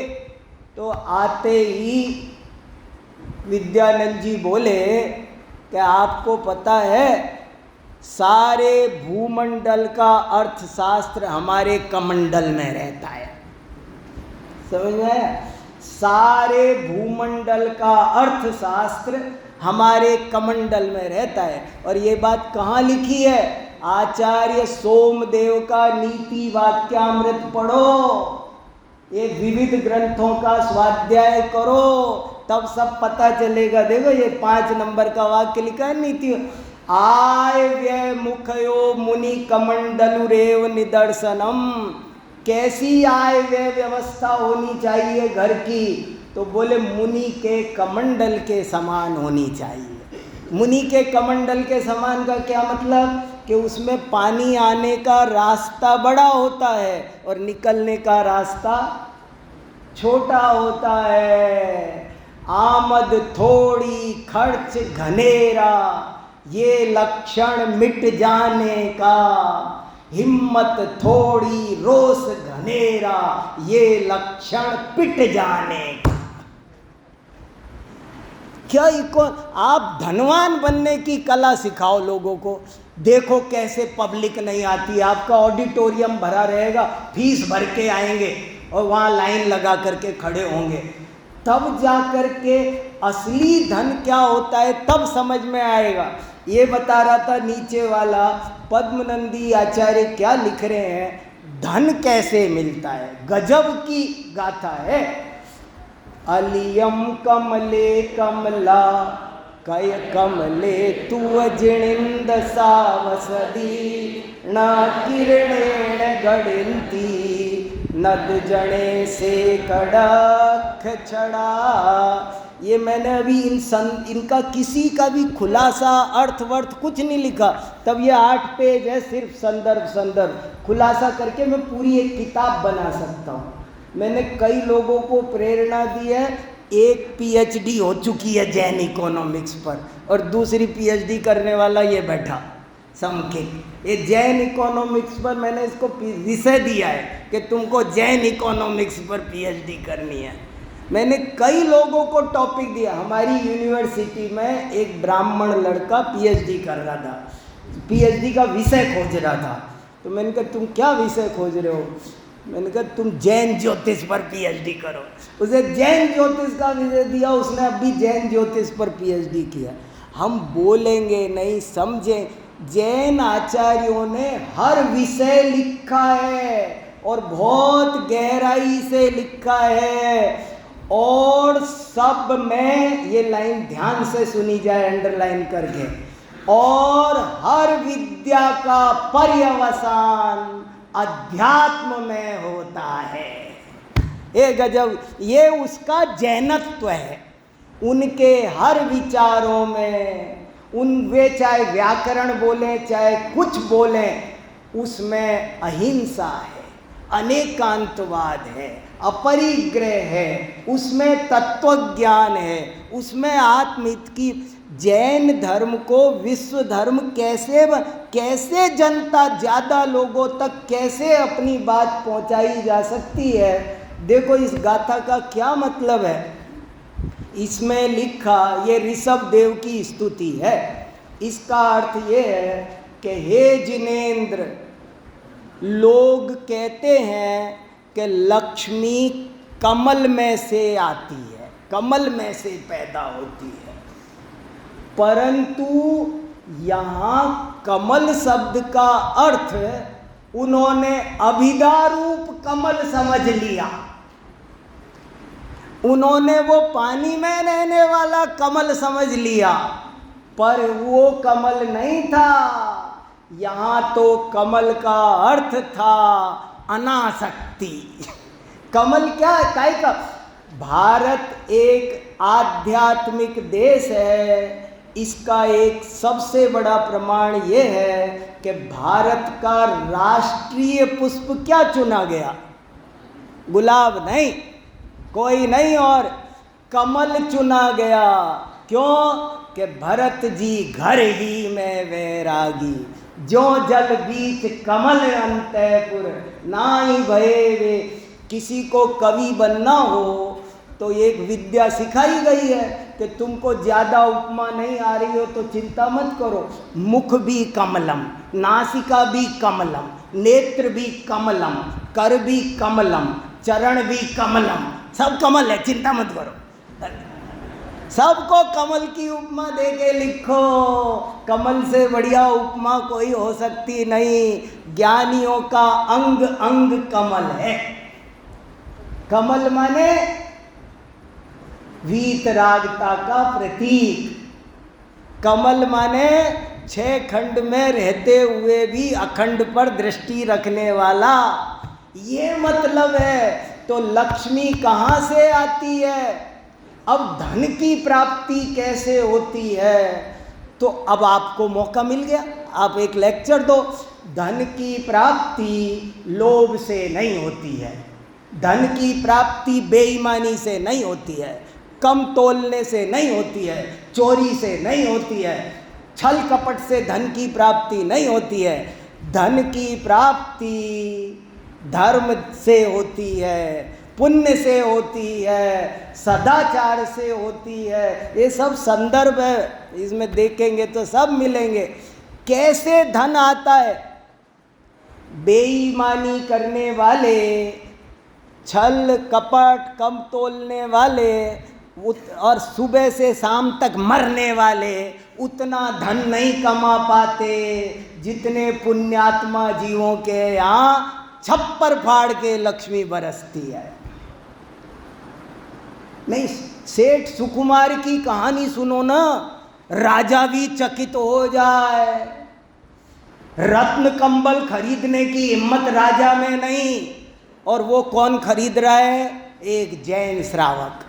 तो आते ही विद्यानंद जी बोले कि आपको पता है सारे भूमंडल का अर्थशास्त्र हमारे कमंडल में रहता है। समझ में आया? सारे भूमंडल का अर्थशास्त्र हमारे कमंडल में रहता है। और ये बात कहाँ लिखी है? आचार्य सोमदेव का नीति वाक्यामृत पढ़ो, ये विविध ग्रंथों का स्वाध्याय करो, तब सब पता चलेगा। देखो ये 5 नंबर का वाक्य लिखा है नीति। आय व्यय मुखयो मुनि कमंडलुरेव निदर्शनम। कैसी आय व्यय व्यवस्था होनी चाहिए घर की? तो बोले मुनि के कमंडल के समान होनी चाहिए। मुनि के कमंडल के समान का क्या मतलब? कि उसमें पानी आने का रास्ता बड़ा होता है और निकलने का रास्ता छोटा होता है। आमद थोड़ी खर्च घनेरा, ये लक्षण मिट जाने का। हिम्मत थोड़ी रोष घनेरा, ये लक्षण पिट जाने का। क्या आप धनवान बनने की कला सिखाओ लोगों को। देखो कैसे पब्लिक नहीं आती। आपका ऑडिटोरियम भरा रहेगा, फीस भर के आएंगे और वहाँ लाइन लगा करके खड़े होंगे, तब जा कर के असली धन क्या होता है तब समझ में आएगा। ये बता रहा था नीचे वाला पद्मनंदी आचार्य क्या लिख रहे हैं, धन कैसे मिलता है। गजब की गाथा है। अलियम कमले कमला कय कमले तु जिणिंद सावसदी न किरणेण गणिंती नद जणे से कड़क छड़ा। ये मैंने अभी इनका किसी का भी खुलासा अर्थ वर्थ कुछ नहीं लिखा। तब ये 8 पेज है, सिर्फ संदर्भ खुलासा करके मैं पूरी एक किताब बना सकता हूँ। मैंने कई लोगों को प्रेरणा दी है एक पीएचडी हो चुकी है जैन इकोनॉमिक्स पर और दूसरी पीएचडी करने वाला ये बैठा समकित। ये जैन इकोनॉमिक्स पर मैंने इसको विषय दिया है कि तुमको जैन इकोनॉमिक्स पर पीएचडी करनी है। मैंने कई लोगों को टॉपिक दिया। हमारी यूनिवर्सिटी में एक ब्राह्मण लड़का पीएचडी कर रहा था, पीएचडी का विषय खोज रहा था। तो मैंने कहा तुम क्या विषय खोज रहे हो? मैंने कहा तुम जैन ज्योतिष पर पीएचडी करो। उसे जैन ज्योतिष का विषय दिया, उसने अभी जैन ज्योतिष पर पीएचडी किया। हम बोलेंगे नहीं, समझें। जैन आचार्यों ने हर विषय लिखा है और बहुत गहराई से लिखा है, और सब में ये लाइन ध्यान से सुनी जाए अंडरलाइन करके, और हर विद्या का पर्यवसान अध्यात्म में होता है। ये गजब, ये उसका जैनत्व है। उनके हर विचारों में, वे चाहे व्याकरण बोलें चाहे कुछ बोलें, उसमें अहिंसा है, अनेकांतवाद है, अपरिग्रह है, उसमें तत्वज्ञान है, उसमें आत्महित की। जैन धर्म को विश्व धर्म कैसे जनता ज़्यादा लोगों तक कैसे अपनी बात पहुंचाई जा सकती है। देखो इस गाथा का क्या मतलब है। इसमें लिखा, ये ऋषभ देव की स्तुति है। इसका अर्थ ये है कि हे जिनेंद्र, लोग कहते हैं कि लक्ष्मी कमल में से आती है, कमल में से पैदा होती है, परंतु यहाँ कमल शब्द का अर्थ उन्होंने अभिधा रूप कमल समझ लिया। उन्होंने वो पानी में रहने वाला कमल समझ लिया, पर वो कमल नहीं था। यहाँ तो कमल का अर्थ था अनासक्ति। कमल क्या है? काय का? भारत एक आध्यात्मिक देश है। इसका एक सबसे बड़ा प्रमाण ये है कि भारत का राष्ट्रीय पुष्प क्या चुना गया? गुलाब नहीं, कोई नहीं, और कमल चुना गया। क्यों? कि भरत जी घर ही में वैरागी, जो जल बीच कमल अंतपुर नाई भये वे। किसी को कवि बनना हो तो एक विद्या सिखाई गई है कि तुमको ज़्यादा उपमा नहीं आ रही हो तो चिंता मत करो, मुख भी कमलम, नासिका भी कमलम, नेत्र भी कमलम, कर भी कमलम, चरण भी कमलम, सब कमल है, चिंता मत करो। सबको कमल की उपमा दे के लिखो। कमल से बढ़िया उपमा कोई हो सकती नहीं। ज्ञानियों का अंग अंग कमल है। कमल माने वीतरागता का प्रतीक। कमल माने 6 खंड में रहते हुए भी अखंड पर दृष्टि रखने वाला, ये मतलब है। तो लक्ष्मी कहाँ से आती है? अब धन की प्राप्ति कैसे होती है? तो अब आपको मौका मिल गया, आप एक लेक्चर दो। धन की प्राप्ति लोभ से नहीं होती है, धन की प्राप्ति बेईमानी से नहीं होती है, कम तोलने से नहीं होती है, चोरी से नहीं होती है, छल कपट से धन की प्राप्ति नहीं होती है। धन की प्राप्ति धर्म से होती है, पुण्य से होती है, सदाचार से होती है। ये सब संदर्भ है, इसमें देखेंगे तो सब मिलेंगे। कैसे धन आता है? बेईमानी करने वाले, छल कपट, कम तोलने वाले और सुबह से शाम तक मरने वाले उतना धन नहीं कमा पाते जितने पुण्यात्मा जीवों के यहाँ छप्पर फाड़ के लक्ष्मी बरसती है। नहीं, सेठ सुकुमार की कहानी सुनो ना, राजा भी चकित हो जाए। रत्न कंबल खरीदने की हिम्मत राजा में नहीं, और वो कौन खरीद रहा है? एक जैन श्रावक।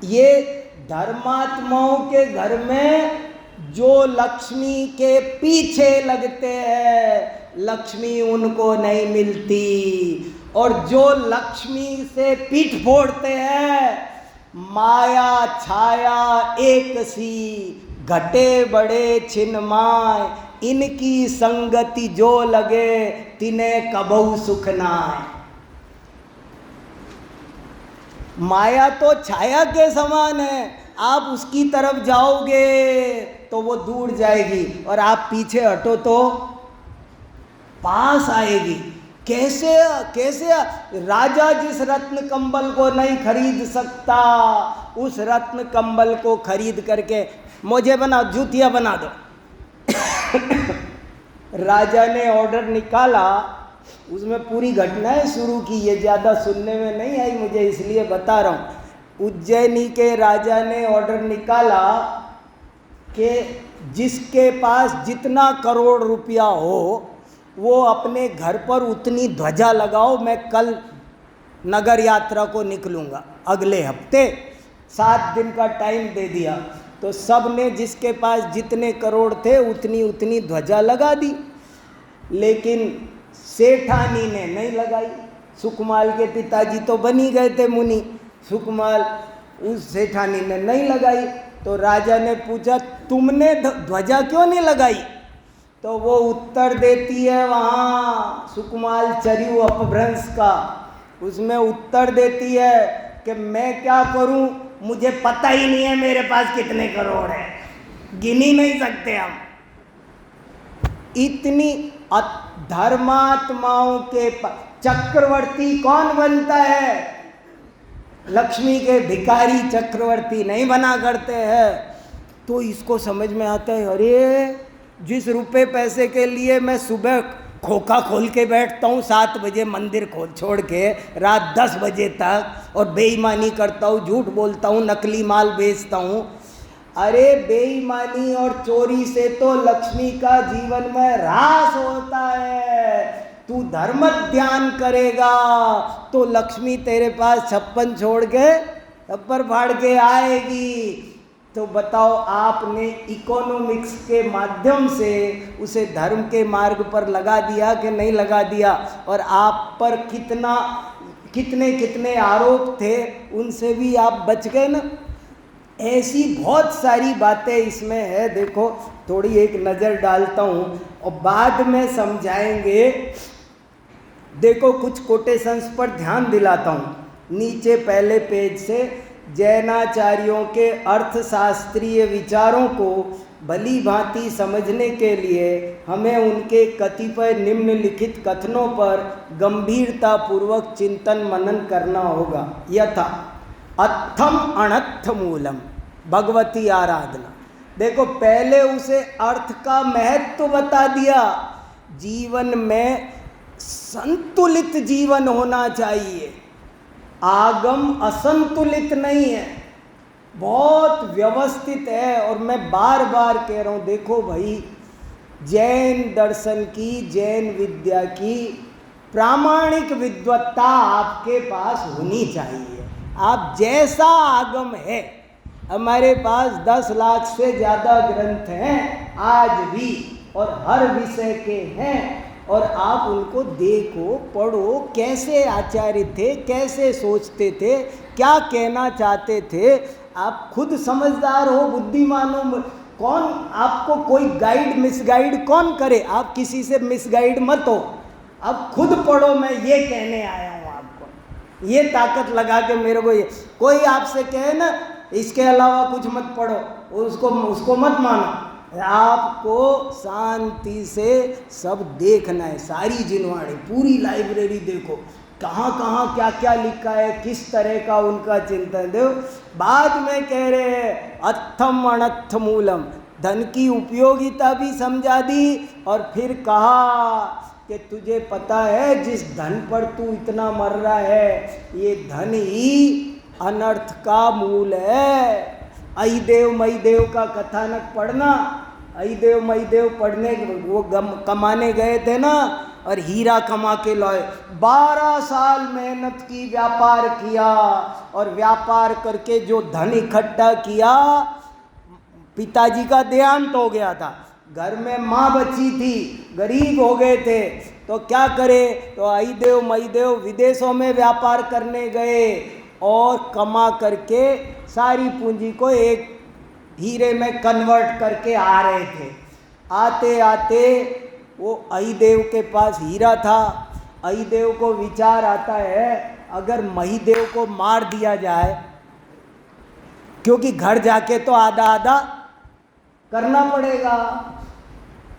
ये धर्मात्माओं के घर में जो लक्ष्मी के पीछे लगते हैं, लक्ष्मी उनको नहीं मिलती, और जो लक्ष्मी से पीठ फोड़ते हैं माया छाया एक सी, घटे बड़े छिन माय, इनकी संगति जो लगे, तिन्हें कबहू सुख नाय। माया तो छाया के समान है, आप उसकी तरफ जाओगे तो वो दूर जाएगी, और आप पीछे हटो तो पास आएगी। कैसे कैसे राजा जिस रत्न कंबल को नहीं खरीद सकता, उस रत्न कंबल को खरीद करके मुझे बना जूतियां बना दो। राजा ने ऑर्डर निकाला, उसमें पूरी घटनाएं शुरू की, ये ज़्यादा सुनने में नहीं आई मुझे, इसलिए बता रहा हूँ। उज्जैनी के राजा ने ऑर्डर निकाला कि जिसके पास जितना करोड़ रुपया हो वो अपने घर पर उतनी ध्वजा लगाओ, मैं कल नगर यात्रा को निकलूँगा अगले हफ्ते। 7 दिन का टाइम दे दिया, तो सब ने जिसके पास जितने करोड़ थे उतनी उतनी ध्वजा लगा दी, लेकिन सेठानी ने नहीं लगाई। सुकमाल के पिताजी तो बनी गए थे मुनि, सुकमाल उस सेठानी ने नहीं लगाई। तो राजा ने पूछा तुमने ध्वजा क्यों नहीं लगाई? तो वो उत्तर देती है वहाँ सुकमाल चरियु अपभ्रंश का, उसमें उत्तर देती है कि मैं क्या करूँ, मुझे पता ही नहीं है मेरे पास कितने करोड़ है, गिन ही नहीं सकते हम। इतनी धर्मात्माओं के चक्रवर्ती कौन बनता है? लक्ष्मी के भिखारी चक्रवर्ती नहीं बना करते हैं। तो इसको समझ में आता है, अरे जिस रुपए पैसे के लिए मैं सुबह खोखा खोल के बैठता हूँ 7 बजे मंदिर खोल छोड़ के रात 10 बजे तक, और बेईमानी करता हूँ, झूठ बोलता हूँ, नकली माल बेचता हूँ। अरे बेईमानी और चोरी से तो लक्ष्मी का जीवन में ह्रास होता है। तू धर्म ध्यान करेगा तो लक्ष्मी तेरे पास 56 छोड़ के छप्पर फाड़ के आएगी। तो बताओ, आपने इकोनॉमिक्स के माध्यम से उसे धर्म के मार्ग पर लगा दिया कि नहीं लगा दिया? और आप पर कितने कितने आरोप थे, उनसे भी आप बच गए ना। ऐसी बहुत सारी बातें इसमें है। देखो, थोड़ी एक नज़र डालता हूँ और बाद में समझाएंगे। देखो, कुछ कोटेशंस पर ध्यान दिलाता हूँ। नीचे पहले पेज से जैनाचार्यों के अर्थशास्त्रीय विचारों को भली भांति समझने के लिए हमें उनके कतिपय निम्नलिखित कथनों पर गंभीरतापूर्वक चिंतन मनन करना होगा। यथा अत्थम अनत्थ मूलम, भगवती आराधना। देखो, पहले उसे अर्थ का महत्व बता दिया। जीवन में संतुलित जीवन होना चाहिए, आगम असंतुलित नहीं है, बहुत व्यवस्थित है। और मैं बार बार कह रहा हूँ, देखो भाई, जैन दर्शन की, जैन विद्या की प्रामाणिक विद्वत्ता आपके पास होनी चाहिए। आप जैसा आगम है, हमारे पास 10 लाख से ज़्यादा ग्रंथ हैं आज भी, और हर विषय के हैं, और आप उनको देखो, पढ़ो, कैसे आचार्य थे, कैसे सोचते थे, क्या कहना चाहते थे। आप खुद समझदार हो, बुद्धिमान हो। कौन आपको कोई गाइड मिसगाइड कौन करे? आप किसी से मिसगाइड मत हो, आप खुद पढ़ो। मैं ये कहने आया हूँ आपको, ये ताकत लगा के मेरे को। ये कोई आपसे कहे ना इसके अलावा कुछ मत पढ़ो, उसको मत मानो। आपको शांति से सब देखना है, सारी जिनवाणी, पूरी लाइब्रेरी देखो, कहाँ कहाँ क्या क्या लिखा है, किस तरह का उनका चिंतन। देखो, बाद में कह रहे हैं अत्थम अनत्थ मूलम, धन की उपयोगिता भी समझा दी, और फिर कहा कि तुझे पता है जिस धन पर तू इतना मर रहा है, ये धन ही अनर्थ का मूल है। अई देव मई देव का कथानक पढ़ना। अई देव मई देव पढ़ने वो कमाने गए थे ना, और हीरा कमा के लाए। 12 साल मेहनत की, व्यापार किया, और व्यापार करके जो धन इकट्ठा किया, पिताजी का देहांत हो गया था, घर में माँ बची थी, गरीब हो गए थे, तो क्या करे? तो आई देव मई देव विदेशों में व्यापार करने गए, और कमा करके सारी पूंजी को एक हीरे में कन्वर्ट करके आ रहे थे। आते आते वो अहिदेव के पास हीरा था। अहिदेव को विचार आता है अगर महिदेव को मार दिया जाए, क्योंकि घर जाके तो आधा आधा करना पड़ेगा।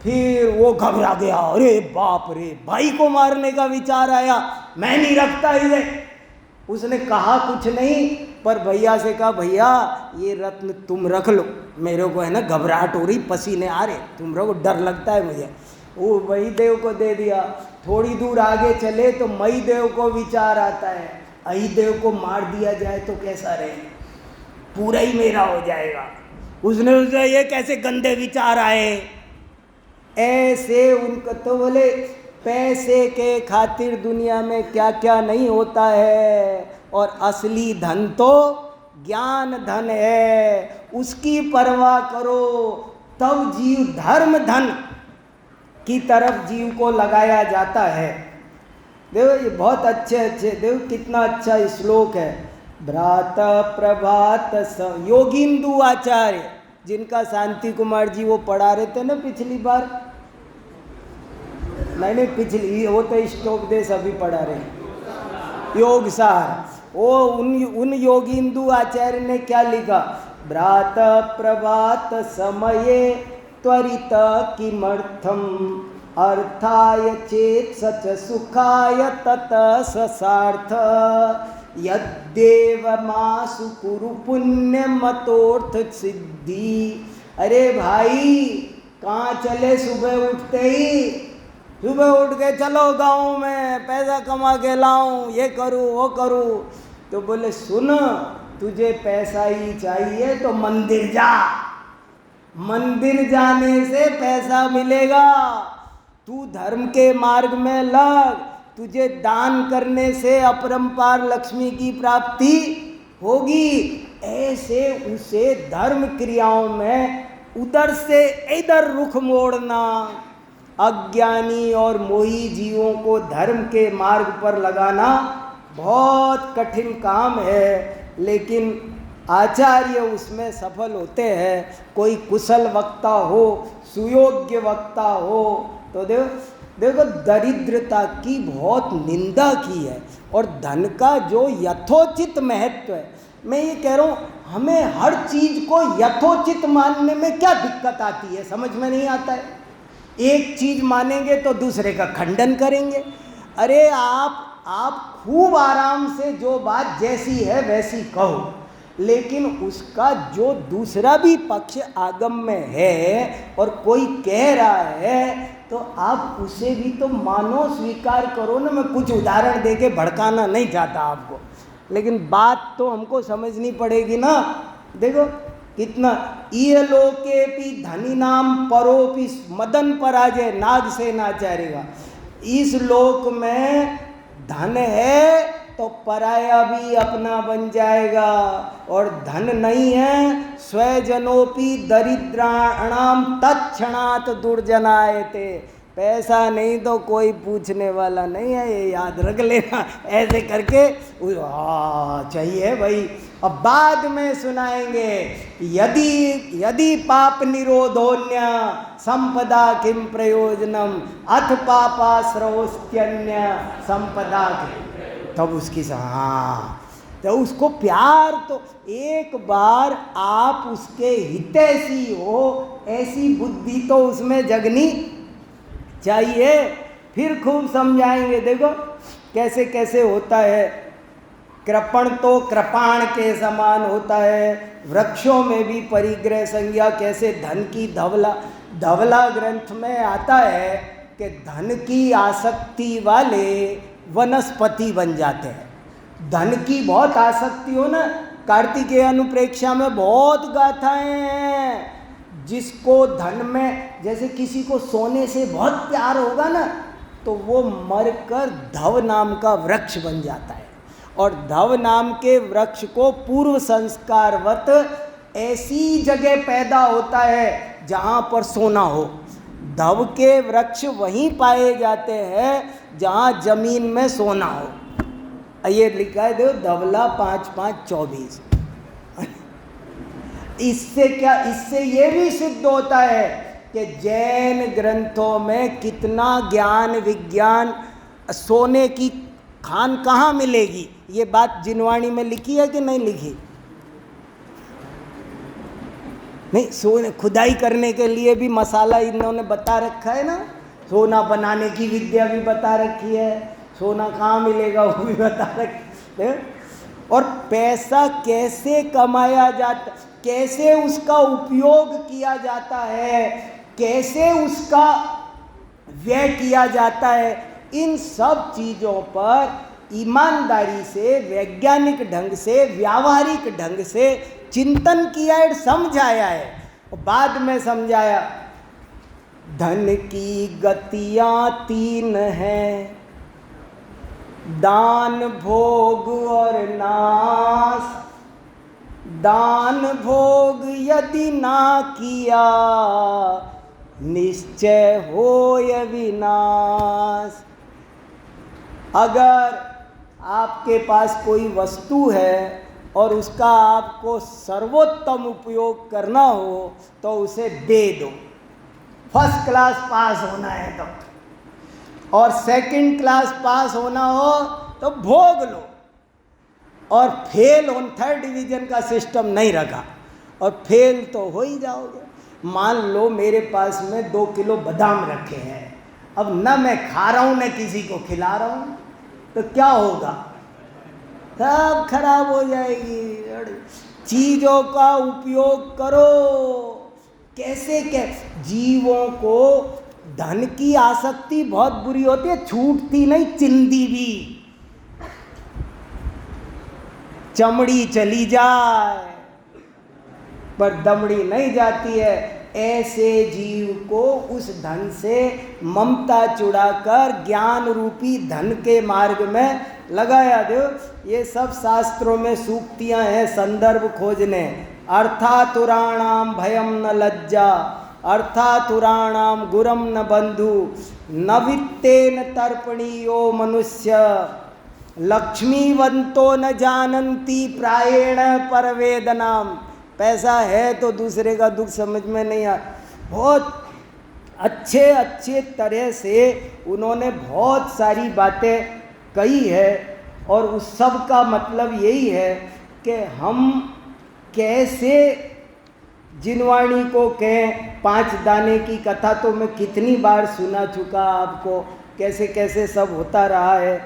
फिर वो घबरा गया, अरे बाप रे, भाई को मारने का विचार आया, मैं नहीं रखता इसे। उसने कहा कुछ नहीं, पर भैया से कहा भैया ये रत्न तुम रख लो, मेरे को है ना घबराहट हो रही, पसीने आ रहे, तुम रखो, डर लगता है मुझे। वो महिदेव को दे दिया। थोड़ी दूर आगे चले तो महिदेव को विचार आता है अहिदेव को मार दिया जाए तो कैसा रहे, पूरा ही मेरा हो जाएगा। उसने उसे ये कैसे गंदे विचार आए। ऐसे उनको तो बोले पैसे के खातिर दुनिया में क्या क्या नहीं होता है, और असली धन तो ज्ञान धन है, उसकी परवाह करो, तब जीव धर्म धन की तरफ जीव को लगाया जाता है। देखो ये बहुत अच्छे अच्छे, देखो कितना अच्छा श्लोक है। भ्रात प्रभात योगिंदु आचार्य, जिनका शांति कुमार जी वो पढ़ा रहे थे ना पिछली बार, नहीं पिछली, वो तो इष्टोपदेश अभी पढ़ा रहे, योग सार। वो उन योगिंदु आचार्य ने क्या लिखा, भ्रात प्रभात समये त्वरित किमर्थम अर्थाय चेत सच सुखाय तत ससार्थ यद्देव मासु कुरु पुण्य मतोर्थ सिद्धि। अरे भाई कहाँ चले, सुबह उठते ही, सुबह उठ के चलो गाँव में पैसा कमा के लाऊं, ये करूँ वो करूँ। तो बोले सुन, तुझे पैसा ही चाहिए तो मंदिर जा, मंदिर जाने से पैसा मिलेगा। तू धर्म के मार्ग में लग, तुझे दान करने से अपरंपार लक्ष्मी की प्राप्ति होगी। ऐसे उसे धर्म क्रियाओं में उधर से इधर रुख मोड़ना, अज्ञानी और मोही जीवों को धर्म के मार्ग पर लगाना बहुत कठिन काम है, लेकिन आचार्य उसमें सफल होते हैं। कोई कुशल वक्ता हो, सुयोग्य वक्ता हो, तो देखो दरिद्रता की बहुत निंदा की है, और धन का जो यथोचित महत्व है। मैं ये कह रहा हूँ, हमें हर चीज़ को यथोचित मानने में क्या दिक्कत आती है, समझ में नहीं आता है। एक चीज़ मानेंगे तो दूसरे का खंडन करेंगे। अरे आप खूब आराम से जो बात जैसी है वैसी कहो, लेकिन उसका जो दूसरा भी पक्ष आगम में है और कोई कह रहा है, तो आप उसे भी तो मानो, स्वीकार करो ना। मैं कुछ उदाहरण देके भड़काना नहीं चाहता आपको, लेकिन बात तो हमको समझनी पड़ेगी ना। देखो कितना, ये लोके पी धनी नाम परोपि मदन पराजय नाग सेनाचार्य का। इस लोक में धन है तो पराया भी अपना बन जाएगा, और धन नहीं है स्वजनोपि दरिद्राणाम तत्क्षणात् दुर्जनायते। पैसा नहीं तो कोई पूछने वाला नहीं है, ये याद रख लेना। ऐसे करके चाहिए भाई। अब बाद में सुनाएंगे, यदि पाप निरोधोन्य संपदा किम प्रयोजनम अथ पापाश्रवस्त्यन्य संपदा। तब उसकी तो उसको प्यार, तो एक बार आप उसके हितैषी हो, ऐसी बुद्धि तो उसमें जगनी चाहिए। फिर खूब समझाएंगे, देखो कैसे कैसे होता है। कृपण तो कृपाण के समान होता है। वृक्षों में भी परिग्रह संज्ञा, कैसे धन की धवला ग्रंथ में आता है कि धन की आसक्ति वाले वनस्पति बन जाते हैं। धन की बहुत आसक्ति हो ना, कार्तिकेय अनुप्रेक्षा में बहुत गाथाएं हैं। जिसको धन में, जैसे किसी को सोने से बहुत प्यार होगा ना, तो वो मरकर धव नाम का वृक्ष बन जाता है। और धव नाम के वृक्ष को पूर्व संस्कारवत ऐसी जगह पैदा होता है जहाँ पर सोना हो। धव के वृक्ष वहीं पाए जाते हैं जहाँ जमीन में सोना हो। ये लिखा है देखो, धवला 5-5-24। इससे क्या, इससे ये भी सिद्ध होता है कि जैन ग्रंथों में कितना ज्ञान विज्ञान, सोने की खान कहाँ मिलेगी, ये बात जिनवाणी में लिखी है कि नहीं लिखी? नहीं, सोने खुदाई करने के लिए भी मसाला इन्होंने बता रखा है ना, सोना बनाने की विद्या भी बता रखी है, सोना कहाँ मिलेगा वो भी बता रखी है। और पैसा कैसे कमाया जाता, कैसे उसका उपयोग किया जाता है, कैसे उसका व्यय किया जाता है, इन सब चीज़ों पर ईमानदारी से, वैज्ञानिक ढंग से, व्यावहारिक ढंग से चिंतन किया है, समझाया है। और बाद में समझाया, धन की गतियाँ 3 हैं, दान, भोग और नाश। दान भोग यदि ना किया, निश्चय होय विनाश। अगर आपके पास कोई वस्तु है और उसका आपको सर्वोत्तम उपयोग करना हो तो उसे दे दो। फर्स्ट क्लास पास होना है तो, और सेकंड क्लास पास होना हो तो भोग लो, और फेल ऑन 3rd डिवीजन का सिस्टम नहीं रखा, और फेल तो हो ही जाओगे। मान लो मेरे पास में 2 किलो बादाम रखे हैं, अब न मैं खा रहा हूँ न किसी को खिला रहा हूँ, तो क्या होगा? सब खराब हो जाएगी। चीज़ों का उपयोग करो। कैसे जीवों को धन की आसक्ति बहुत बुरी होती है, छूटती नहीं, चिंदी भी। चमड़ी चली जाए पर दमड़ी नहीं जाती है। ऐसे जीव को उस धन से ममता चुड़ाकर ज्ञान रूपी धन के मार्ग में लगाया दो। ये सब शास्त्रों में सूक्तियां हैं, संदर्भ खोजने। अर्थातुराणाम भयम न लज्जा, अर्थातुराणाम गुरम न बंधु, न वित्तेन तर्पणीयो मनुष्य, लक्ष्मीवंतो न जानन्ति प्रायेण परवेदनाम। पैसा है तो दूसरे का दुख समझ में नहीं आ। बहुत अच्छे तरह से उन्होंने बहुत सारी बातें कही है, और उस सब का मतलब यही है कि हम कैसे जिनवाणी को कहें। 5 दाने की कथा तो मैं कितनी बार सुना चुका आपको, कैसे कैसे सब होता रहा है।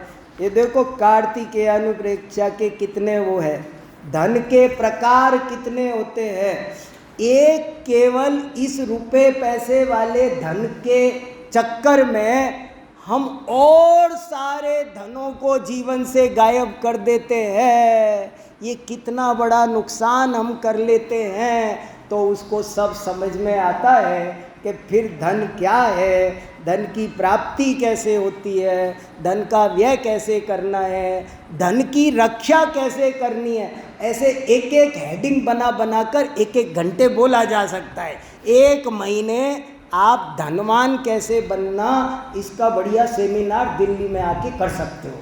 ये देखो कार्तिकेय अनुप्रेक्षा के कितने वो है, धन के प्रकार कितने होते हैं। एक केवल इस रुपए पैसे वाले धन के चक्कर में हम और सारे धनों को जीवन से गायब कर देते हैं। ये कितना बड़ा नुकसान हम कर लेते हैं। तो उसको सब समझ में आता है कि फिर धन क्या है, धन की प्राप्ति कैसे होती है, धन का व्यय कैसे करना है, धन की रक्षा कैसे करनी है। ऐसे एक एक हेडिंग बनाकर 1-1 घंटे बोला जा सकता है। 1 महीने आप धनवान कैसे बनना, इसका बढ़िया सेमिनार दिल्ली में आके कर सकते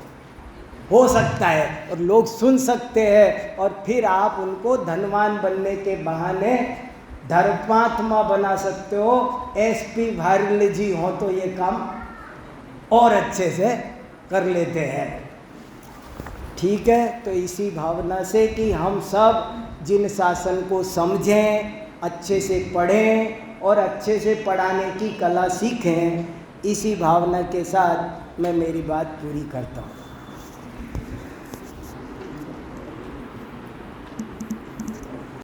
हो सकता है, और लोग सुन सकते हैं, और फिर आप उनको धनवान बनने के बहाने धर्मात्मा बना सकते हो। SP भारले जी हो तो ये काम और अच्छे से कर लेते हैं। ठीक है, तो इसी भावना से कि हम सब जिन शासन को समझें, अच्छे से पढ़ें और अच्छे से पढ़ाने की कला सीखें, इसी भावना के साथ मैं मेरी बात पूरी करता हूँ।